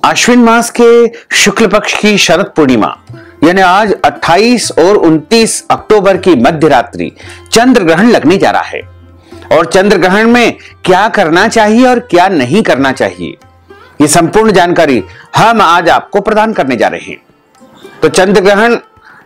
अश्विन मास के शुक्ल पक्ष की शरद पूर्णिमा यानी आज 28 और 29 अक्टूबर की मध्य रात्रि चंद्र ग्रहण लगने जा रहा है। और चंद्र ग्रहण में क्या करना चाहिए और क्या नहीं करना चाहिए, ये संपूर्ण जानकारी हम आज आपको प्रदान करने जा रहे हैं। तो चंद्र ग्रहण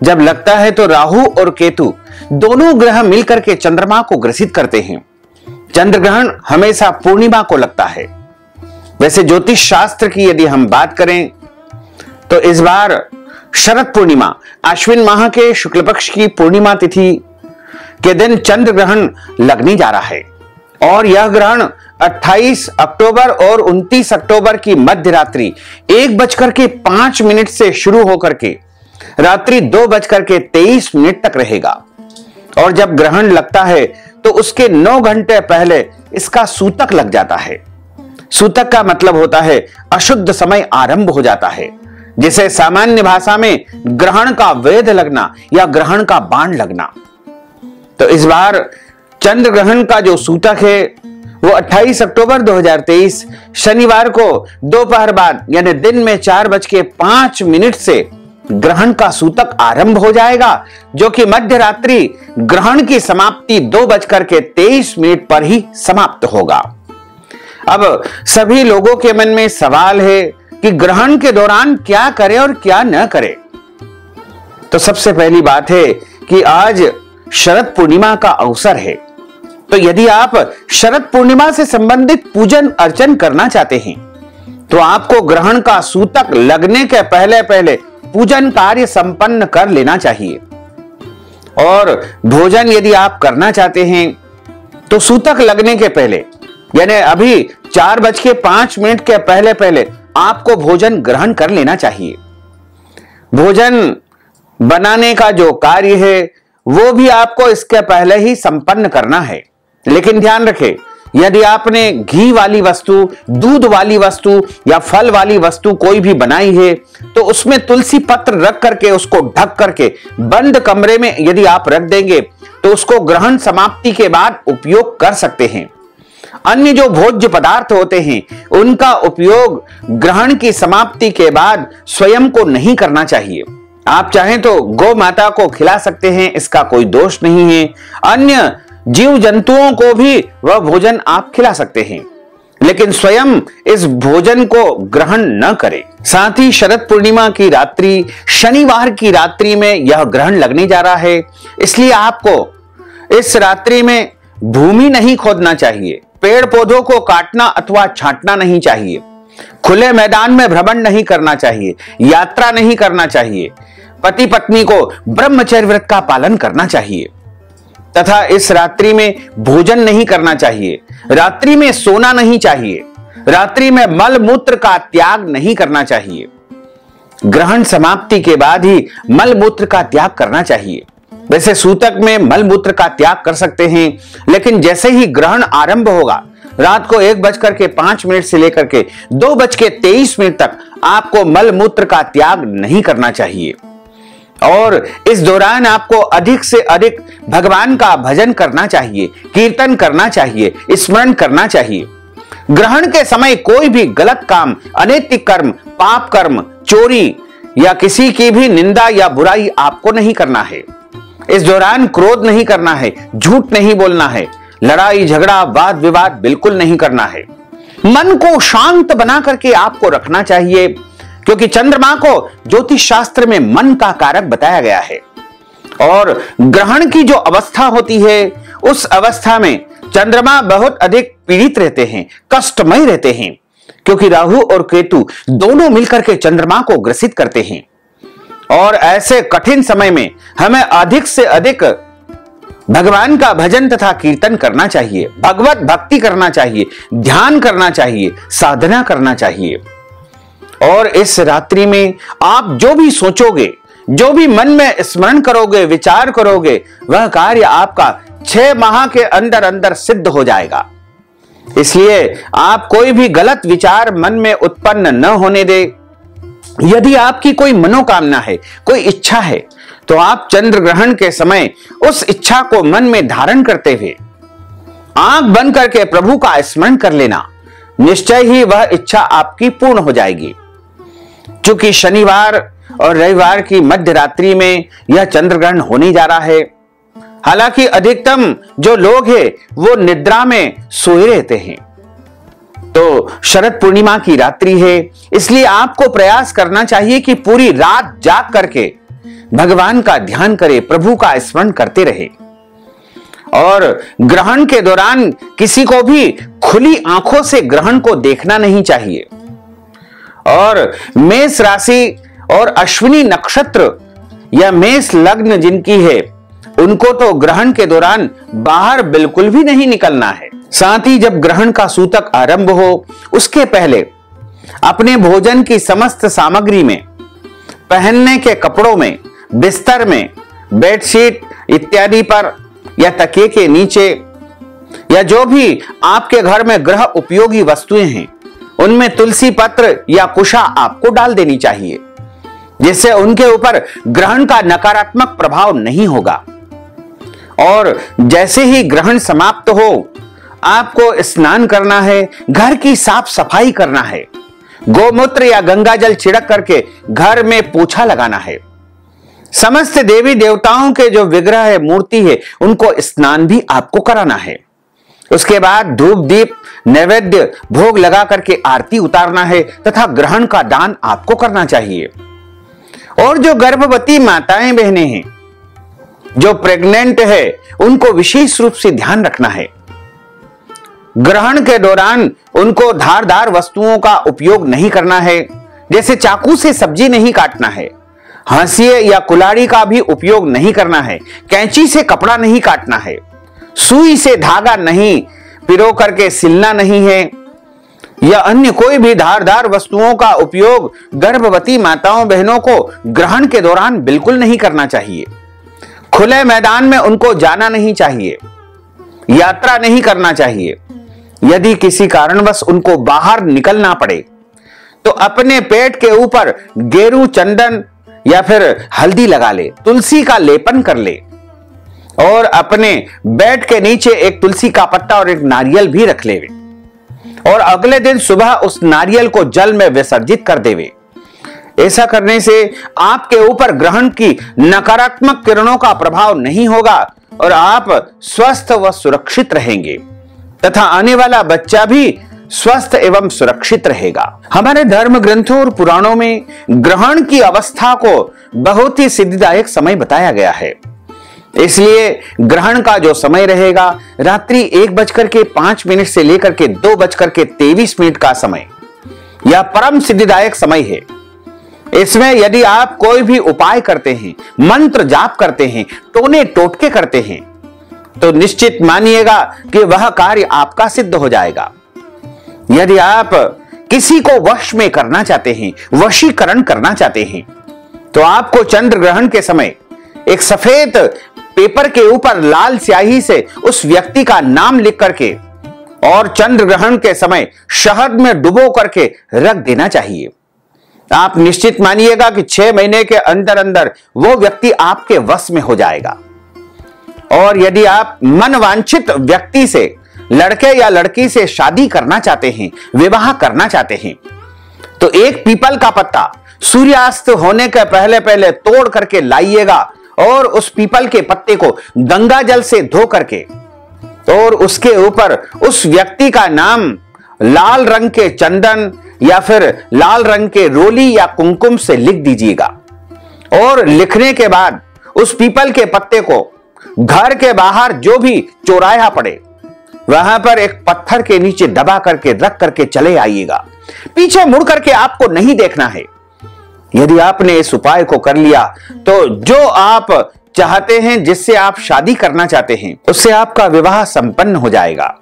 जब लगता है तो राहु और केतु दोनों ग्रह मिलकर के चंद्रमा को ग्रसित करते हैं। चंद्र ग्रहण हमेशा पूर्णिमा को लगता है। वैसे ज्योतिष शास्त्र की यदि हम बात करें तो इस बार शरद पूर्णिमा अश्विन माह के शुक्ल पक्ष की पूर्णिमा तिथि के दिन चंद्र ग्रहण लगने जा रहा है। और यह ग्रहण 28 अक्टूबर और 29 अक्टूबर की मध्य रात्रि 1:05 से शुरू होकर के रात्रि 2:23 तक रहेगा। और जब ग्रहण लगता है तो उसके 9 घंटे पहले इसका सूतक लग जाता है। सूतक का मतलब होता है अशुद्ध समय आरंभ हो जाता है, जिसे सामान्य भाषा में ग्रहण का वेध लगना या ग्रहण का बाण लगना। तो इस बार चंद्र ग्रहण का जो सूतक है वो 28 अक्टूबर 2023 शनिवार को दोपहर बाद यानी दिन में 4:05 से ग्रहण का सूतक आरंभ हो जाएगा, जो कि मध्य रात्रि ग्रहण की समाप्ति 2:23 पर ही समाप्त होगा। अब सभी लोगों के मन में सवाल है कि ग्रहण के दौरान क्या करें और क्या न करें। तो सबसे पहली बात है कि आज शरद पूर्णिमा का अवसर है। तो यदि आप शरद पूर्णिमा से संबंधित पूजन अर्चन करना चाहते हैं तो आपको ग्रहण का सूतक लगने के पहले पहले पूजन कार्य संपन्न कर लेना चाहिए। और भोजन यदि आप करना चाहते हैं तो सूतक लगने के पहले यानी अभी 4:05 के पहले पहले आपको भोजन ग्रहण कर लेना चाहिए। भोजन बनाने का जो कार्य है वो भी आपको इसके पहले ही संपन्न करना है। लेकिन ध्यान रखें, यदि आपने घी वाली वस्तु, दूध वाली वस्तु या फल वाली वस्तु कोई भी बनाई है तो उसमें तुलसी पत्र रख करके उसको ढक करके बंद कमरे में यदि आप रख देंगे तो उसको ग्रहण समाप्ति के बाद उपयोग कर सकते हैं। अन्य जो भोज्य पदार्थ होते हैं उनका उपयोग ग्रहण की समाप्ति के बाद स्वयं को नहीं करना चाहिए। आप चाहें तो गौ माता को खिला सकते हैं, इसका कोई दोष नहीं है। अन्य जीव जंतुओं को भी वह भोजन आप खिला सकते हैं, लेकिन स्वयं इस भोजन को ग्रहण न करें। साथ ही शरद पूर्णिमा की रात्रि शनिवार की रात्रि में यह ग्रहण लगने जा रहा है, इसलिए आपको इस रात्रि में भूमि नहीं खोदना चाहिए, पेड़ पौधों को काटना अथवा छांटना नहीं चाहिए, खुले मैदान में भ्रमण नहीं करना चाहिए, यात्रा नहीं करना चाहिए, पति पत्नी को ब्रह्मचर्य व्रत का पालन करना चाहिए तथा इस रात्रि में भोजन नहीं करना चाहिए, रात्रि में सोना नहीं चाहिए, रात्रि में मल मूत्र का त्याग नहीं करना चाहिए। ग्रहण समाप्ति के बाद ही मल मूत्र का त्याग करना चाहिए। वैसे सूतक में मल मूत्र का त्याग कर सकते हैं, लेकिन जैसे ही ग्रहण आरंभ होगा रात को 1:05 से लेकर के 2:23 तक आपको मल मूत्र का त्याग नहीं करना चाहिए। और इस दौरान आपको अधिक से अधिक भगवान का भजन करना चाहिए, कीर्तन करना चाहिए, स्मरण करना चाहिए। ग्रहण के समय कोई भी गलत काम, अनैतिक कर्म, पाप कर्म, चोरी या किसी की भी निंदा या बुराई आपको नहीं करना है। इस दौरान क्रोध नहीं करना है, झूठ नहीं बोलना है, लड़ाई झगड़ा वाद विवाद बिल्कुल नहीं करना है। मन को शांत बना करके आपको रखना चाहिए, क्योंकि चंद्रमा को ज्योतिष शास्त्र में मन का कारक बताया गया है। और ग्रहण की जो अवस्था होती है उस अवस्था में चंद्रमा बहुत अधिक पीड़ित रहते हैं, कष्टमय रहते हैं, क्योंकि राहु और केतु दोनों मिलकर के चंद्रमा को ग्रसित करते हैं। और ऐसे कठिन समय में हमें अधिक से अधिक भगवान का भजन तथा कीर्तन करना चाहिए, भगवत भक्ति करना चाहिए, ध्यान करना चाहिए, साधना करना चाहिए। और इस रात्रि में आप जो भी सोचोगे, जो भी मन में स्मरण करोगे, विचार करोगे, वह कार्य आपका 6 माह के अंदर अंदर सिद्ध हो जाएगा। इसलिए आप कोई भी गलत विचार मन में उत्पन्न न होने दे। यदि आपकी कोई मनोकामना है, कोई इच्छा है, तो आप चंद्र ग्रहण के समय उस इच्छा को मन में धारण करते हुए आंख बंद करके प्रभु का स्मरण कर लेना, निश्चय ही वह इच्छा आपकी पूर्ण हो जाएगी। क्योंकि शनिवार और रविवार की मध्य रात्रि में यह चंद्र ग्रहण होने जा रहा है। हालांकि अधिकतम जो लोग हैं वो निद्रा में सोए रहते हैं। तो शरद पूर्णिमा की रात्रि है, इसलिए आपको प्रयास करना चाहिए कि पूरी रात जाग करके भगवान का ध्यान करें, प्रभु का स्मरण करते रहे। और ग्रहण के दौरान किसी को भी खुली आंखों से ग्रहण को देखना नहीं चाहिए। और मेष राशि और अश्विनी नक्षत्र या मेष लग्न जिनकी है उनको तो ग्रहण के दौरान बाहर बिल्कुल भी नहीं निकलना है। साथ ही जब ग्रहण का सूतक आरंभ हो उसके पहले अपने भोजन की समस्त सामग्री में, पहनने के कपड़ों में, बिस्तर में, बेडशीट इत्यादि पर या तकिए के नीचे या जो भी आपके घर में गृह उपयोगी वस्तुएं हैं उनमें तुलसी पत्र या कुशा आपको डाल देनी चाहिए, जिससे उनके ऊपर ग्रहण का नकारात्मक प्रभाव नहीं होगा। और जैसे ही ग्रहण समाप्त हो आपको स्नान करना है, घर की साफ सफाई करना है, गोमूत्र या गंगा जल छिड़क करके घर में पोछा लगाना है। समस्त देवी देवताओं के जो विग्रह है, मूर्ति है, उनको स्नान भी आपको कराना है। उसके बाद धूप दीप नैवेद्य भोग लगा करके आरती उतारना है तथा ग्रहण का दान आपको करना चाहिए। और जो गर्भवती माताएं बहनें हैं, जो प्रेग्नेंट है, उनको विशेष रूप से ध्यान रखना है। ग्रहण के दौरान उनको धारदार वस्तुओं का उपयोग नहीं करना है, जैसे चाकू से सब्जी नहीं काटना है, हंसिए या कुल्हाड़ी का भी उपयोग नहीं करना है, कैंची से कपड़ा नहीं काटना है, सुई से धागा नहीं पिरो करके सिलना नहीं है, या अन्य कोई भी धारदार वस्तुओं का उपयोग गर्भवती माताओं बहनों को ग्रहण के दौरान बिल्कुल नहीं करना चाहिए। खुले मैदान में उनको जाना नहीं चाहिए, यात्रा नहीं करना चाहिए। यदि किसी कारणवश उनको बाहर निकलना पड़े तो अपने पेट के ऊपर गेरू चंदन या फिर हल्दी लगा ले, तुलसी का लेपन कर ले और अपने बेड के नीचे एक तुलसी का पत्ता और एक नारियल भी रख ले और अगले दिन सुबह उस नारियल को जल में विसर्जित कर देवे। ऐसा करने से आपके ऊपर ग्रहण की नकारात्मक किरणों का प्रभाव नहीं होगा और आप स्वस्थ व सुरक्षित रहेंगे तथा आने वाला बच्चा भी स्वस्थ एवं सुरक्षित रहेगा। हमारे धर्म ग्रंथों और पुराणों में ग्रहण की अवस्था को बहुत ही सिद्धिदायक समय बताया गया है। इसलिए ग्रहण का जो समय रहेगा रात्रि 1:05 से लेकर के 2:23 का समय, यह परम सिद्धिदायक समय है। इसमें यदि आप कोई भी उपाय करते हैं, मंत्र जाप करते हैं, टोने टोटके करते हैं, तो निश्चित मानिएगा कि वह कार्य आपका सिद्ध हो जाएगा। यदि आप किसी को वश में करना चाहते हैं, वशीकरण करना चाहते हैं, तो आपको चंद्र ग्रहण के समय एक सफेद पेपर के ऊपर लाल स्याही से उस व्यक्ति का नाम लिख करके और चंद्र ग्रहण के समय शहद में डुबो करके रख देना चाहिए। आप निश्चित मानिएगा कि 6 महीने के अंदर अंदर वो व्यक्ति आपके वश में हो जाएगा। और यदि आप मनवांछित व्यक्ति से, लड़के या लड़की से शादी करना चाहते हैं, विवाह करना चाहते हैं, तो एक पीपल का पत्ता सूर्यास्त होने के पहले पहले तोड़ करके लाइएगा और उस पीपल के पत्ते को गंगा जल से धो करके और उसके ऊपर उस व्यक्ति का नाम लाल रंग के चंदन या फिर लाल रंग के रोली या कुमकुम से लिख दीजिएगा। और लिखने के बाद उस पीपल के पत्ते को घर के बाहर जो भी चौराहा पड़े वहां पर एक पत्थर के नीचे दबा करके रख करके चले आइएगा। पीछे मुड़ करके आपको नहीं देखना है। यदि आपने इस उपाय को कर लिया तो जो आप चाहते हैं, जिससे आप शादी करना चाहते हैं, उससे आपका विवाह संपन्न हो जाएगा।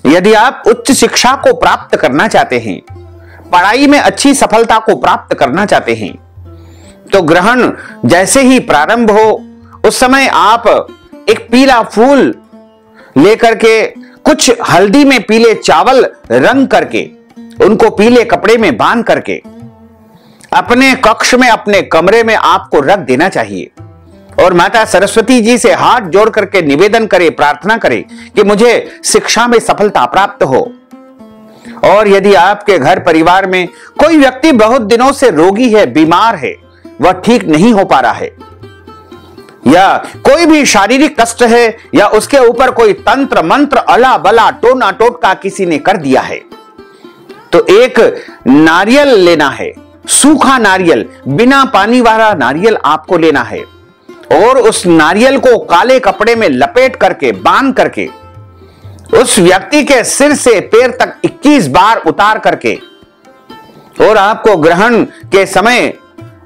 यदि आप उच्च शिक्षा को प्राप्त करना चाहते हैं, पढ़ाई में अच्छी सफलता को प्राप्त करना चाहते हैं, तो ग्रहण जैसे ही प्रारंभ हो उस समय आप एक पीला फूल लेकर के कुछ हल्दी में पीले चावल रंग करके उनको पीले कपड़े में बांध करके अपने कक्ष में, अपने कमरे में आपको रख देना चाहिए और माता सरस्वती जी से हाथ जोड़ करके निवेदन करे, प्रार्थना करे कि मुझे शिक्षा में सफलता प्राप्त हो और यदि आपके घर परिवार में कोई व्यक्ति बहुत दिनों से रोगी है, बीमार है, वह ठीक नहीं हो पा रहा है, या कोई भी शारीरिक कष्ट है, या उसके ऊपर कोई तंत्र मंत्र अला बला टोना टोटका किसी ने कर दिया है, तो एक नारियल लेना है, सूखा नारियल, बिना पानी वाला नारियल आपको लेना है, और उस नारियल को काले कपड़े में लपेट करके, बांध करके, उस व्यक्ति के सिर से पैर तक 21 बार उतार करके, और आपको ग्रहण के समय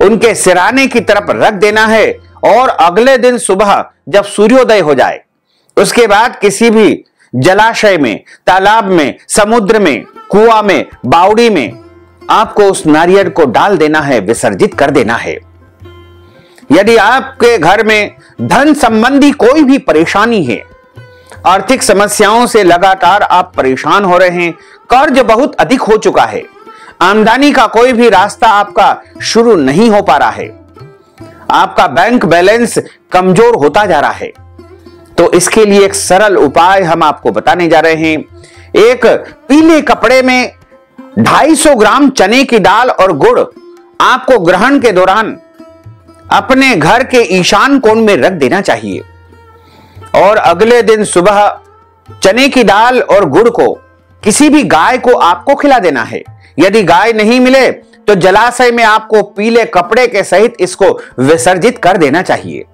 उनके सिराने की तरफ रख देना है। और अगले दिन सुबह जब सूर्योदय हो जाए, उसके बाद किसी भी जलाशय में, तालाब में, समुद्र में, कुआं में, बावड़ी में आपको उस नारियल को डाल देना है, विसर्जित कर देना है। यदि आपके घर में धन संबंधी कोई भी परेशानी है, आर्थिक समस्याओं से लगातार आप परेशान हो रहे हैं, कर्ज बहुत अधिक हो चुका है, आमदनी का कोई भी रास्ता आपका शुरू नहीं हो पा रहा है, आपका बैंक बैलेंस कमजोर होता जा रहा है, तो इसके लिए एक सरल उपाय हम आपको बताने जा रहे हैं। एक पीले कपड़े में 250 ग्राम चने की दाल और गुड़ आपको ग्रहण के दौरान अपने घर के ईशान कोण में रख देना चाहिए, और अगले दिन सुबह चने की दाल और गुड़ को किसी भी गाय को आपको खिला देना है। यदि गाय नहीं मिले तो जलाशय में आपको पीले कपड़े के सहित इसको विसर्जित कर देना चाहिए।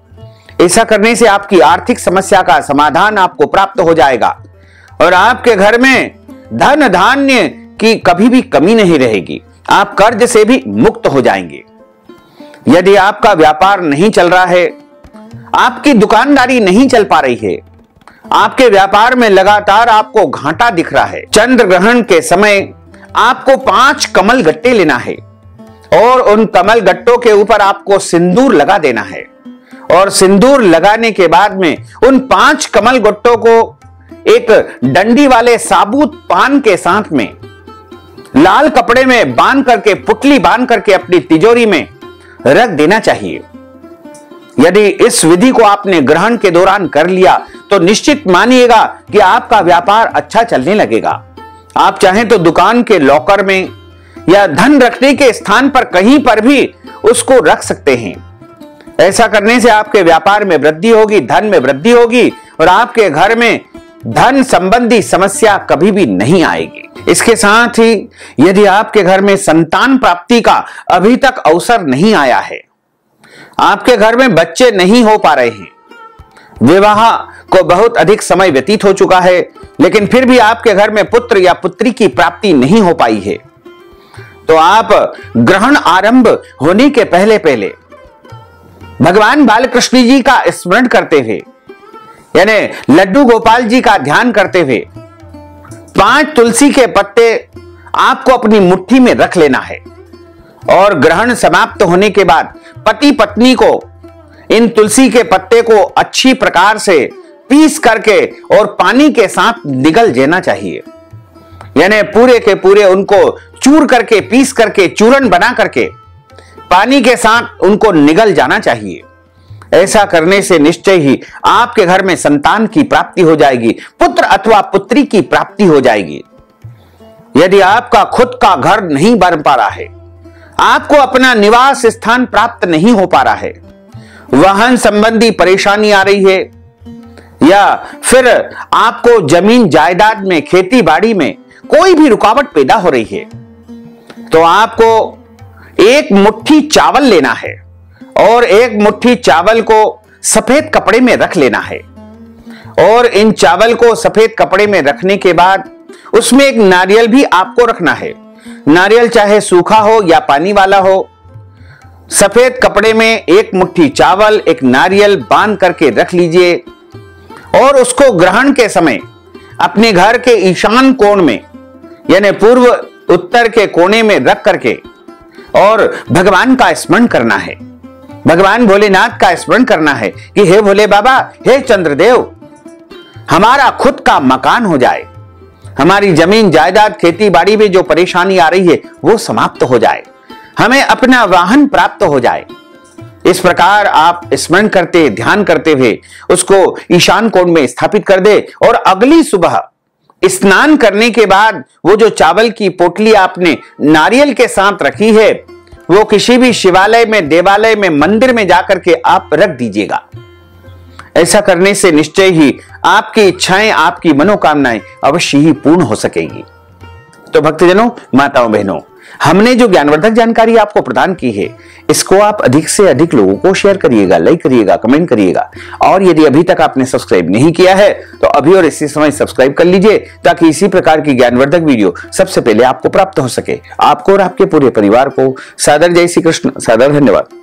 ऐसा करने से आपकी आर्थिक समस्या का समाधान आपको प्राप्त हो जाएगा, और आपके घर में धन धान्य की कभी भी कमी नहीं रहेगी, आप कर्ज से भी मुक्त हो जाएंगे। यदि आपका व्यापार नहीं चल रहा है, आपकी दुकानदारी नहीं चल पा रही है, आपके व्यापार में लगातार आपको घाटा दिख रहा है, चंद्र ग्रहण के समय आपको 5 कमल गट्टे लेना है, और उन कमल गट्टों के ऊपर आपको सिंदूर लगा देना है, और सिंदूर लगाने के बाद में उन 5 कमल गट्टों को एक डंडी वाले साबुत पान के साथ में लाल कपड़े में बांध करके, पुटली बांध करके अपनी तिजोरी में रख देना चाहिए। यदि इस विधि को आपने ग्रहण के दौरान कर लिया तो निश्चित मानिएगा कि आपका व्यापार अच्छा चलने लगेगा। आप चाहें तो दुकान के लॉकर में या धन रखने के स्थान पर कहीं पर भी उसको रख सकते हैं। ऐसा करने से आपके व्यापार में वृद्धि होगी, धन में वृद्धि होगी, और आपके घर में धन संबंधी समस्या कभी भी नहीं आएगी। इसके साथ ही यदि आपके घर में संतान प्राप्ति का अभी तक अवसर नहीं आया है, आपके घर में बच्चे नहीं हो पा रहे हैं, विवाह को बहुत अधिक समय व्यतीत हो चुका है, लेकिन फिर भी आपके घर में पुत्र या पुत्री की प्राप्ति नहीं हो पाई है, तो आप ग्रहण आरंभ होने के पहले पहले भगवान बालकृष्ण जी का स्मरण करते हुए, यानी लड्डू गोपाल जी का ध्यान करते हुए 5 तुलसी के पत्ते आपको अपनी मुट्ठी में रख लेना है, और ग्रहण समाप्त होने के बाद पति पत्नी को इन तुलसी के पत्ते को अच्छी प्रकार से पीस करके और पानी के साथ निगल देना चाहिए, यानी पूरे के पूरे उनको चूर करके, पीस करके, चूर्ण बना करके पानी के साथ उनको निगल जाना चाहिए। ऐसा करने से निश्चय ही आपके घर में संतान की प्राप्ति हो जाएगी, पुत्र अथवा पुत्री की प्राप्ति हो जाएगी। यदि आपका खुद का घर नहीं बन पा रहा है, आपको अपना निवास स्थान प्राप्त नहीं हो पा रहा है, वाहन संबंधी परेशानी आ रही है, या फिर आपको जमीन जायदाद में, खेती बाड़ी में कोई भी रुकावट पैदा हो रही है, तो आपको एक मुट्ठी चावल लेना है, और एक मुट्ठी चावल को सफेद कपड़े में रख लेना है, और इन चावल को सफेद कपड़े में रखने के बाद उसमें एक नारियल भी आपको रखना है। नारियल चाहे सूखा हो या पानी वाला हो, सफेद कपड़े में एक मुट्ठी चावल, एक नारियल बांध करके रख लीजिए, और उसको ग्रहण के समय अपने घर के ईशान कोण में, यानी पूर्व उत्तर के कोने में रख करके, और भगवान का स्मरण करना है, भगवान भोलेनाथ का स्मरण करना है कि हे भोले बाबा, हे चंद्रदेव, हमारा खुद का मकान हो जाए, हमारी जमीन जायदाद खेती बाड़ी में जो परेशानी आ रही है वो समाप्त हो जाए, हमें अपना वाहन प्राप्त हो जाए। इस प्रकार आप स्मरण करते, ध्यान करते हुए उसको ईशान कोण में स्थापित कर दे, और अगली सुबह स्नान करने के बाद वो जो चावल की पोटली आपने नारियल के साथ रखी है, वो किसी भी शिवालय में, देवालय में, मंदिर में जाकर के आप रख दीजिएगा। ऐसा करने से निश्चय ही आपकी इच्छाएं, आपकी मनोकामनाएं अवश्य ही पूर्ण हो सकेगी। तो भक्तजनों, माताओं, बहनों, हमने जो ज्ञानवर्धक जानकारी आपको प्रदान की है, इसको आप अधिक से अधिक लोगों को शेयर करिएगा, लाइक करिएगा, कमेंट करिएगा। और यदि अभी तक आपने सब्सक्राइब नहीं किया है तो अभी और इसी समय सब्सक्राइब कर लीजिए, ताकि इसी प्रकार की ज्ञानवर्धक वीडियो सबसे पहले आपको प्राप्त हो सके। आपको और आपके पूरे परिवार को सादर जय श्री कृष्ण, सादर धन्यवाद।